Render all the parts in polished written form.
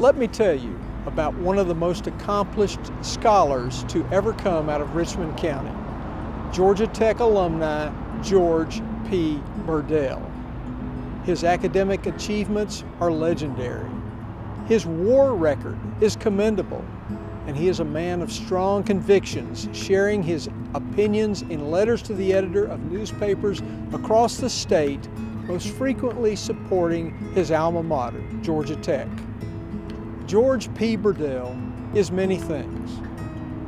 Let me tell you about one of the most accomplished scholars to ever come out of Richmond County, Georgia Tech alumni George P. Burdell. His academic achievements are legendary. His war record is commendable, and he is a man of strong convictions, sharing his opinions in letters to the editor of newspapers across the state, most frequently supporting his alma mater, Georgia Tech. George P. Burdell is many things,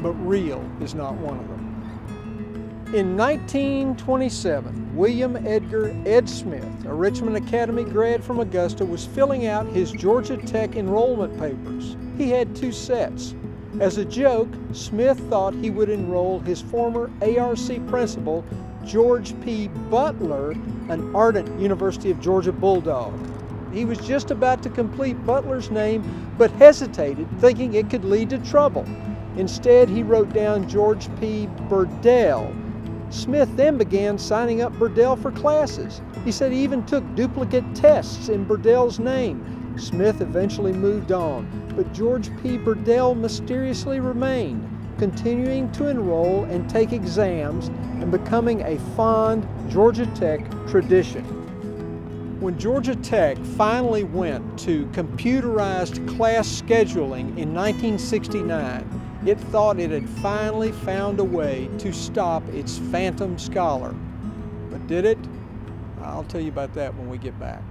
but real is not one of them. In 1927, William Edgar "Ed" Smith, a Richmond Academy grad from Augusta, was filling out his Georgia Tech enrollment papers. He had 2 sets. As a joke, Smith thought he would enroll his former ARC principal, George P. Butler, an ardent University of Georgia Bulldog. He was just about to complete Butler's name, but hesitated, thinking it could lead to trouble. Instead, he wrote down George P. Burdell. Smith then began signing up Burdell for classes. He said he even took duplicate tests in Burdell's name. Smith eventually moved on, but George P. Burdell mysteriously remained, continuing to enroll and take exams and becoming a fond Georgia Tech tradition. When Georgia Tech finally went to computerized class scheduling in 1969, it thought it had finally found a way to stop its phantom scholar. But did it? I'll tell you about that when we get back.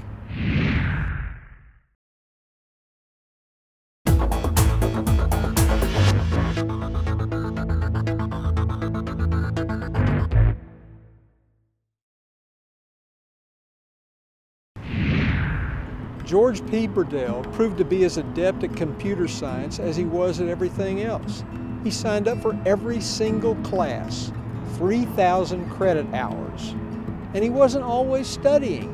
George P. Burdell proved to be as adept at computer science as he was at everything else. He signed up for every single class, 3,000 credit hours, and he wasn't always studying.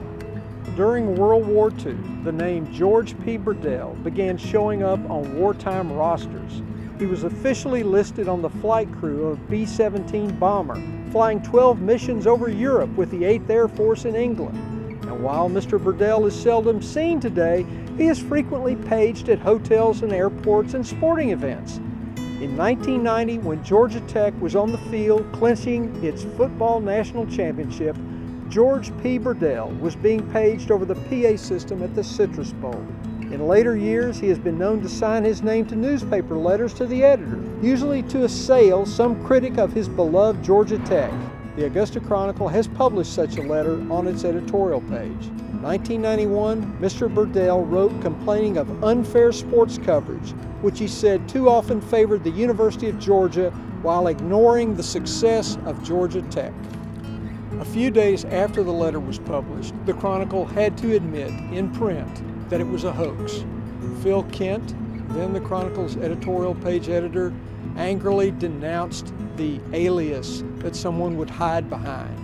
During World War II, the name George P. Burdell began showing up on wartime rosters. He was officially listed on the flight crew of a B-17 bomber, flying 12 missions over Europe with the 8th Air Force in England. And while Mr. Burdell is seldom seen today, he is frequently paged at hotels and airports and sporting events. In 1990, when Georgia Tech was on the field clinching its football national championship, George P. Burdell was being paged over the PA system at the Citrus Bowl. In later years, he has been known to sign his name to newspaper letters to the editor, usually to assail some critic of his beloved Georgia Tech. The Augusta Chronicle has published such a letter on its editorial page. In 1991, Mr. Burdell wrote complaining of unfair sports coverage, which he said too often favored the University of Georgia while ignoring the success of Georgia Tech. A few days after the letter was published, the Chronicle had to admit in print that it was a hoax. Phil Kent, then the Chronicle's editorial page editor, angrily denounced the alias that someone would hide behind.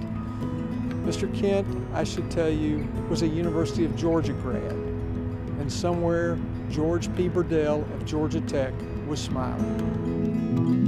Mr. Kent, I should tell you, was a University of Georgia grad, and somewhere George P. Burdell of Georgia Tech was smiling.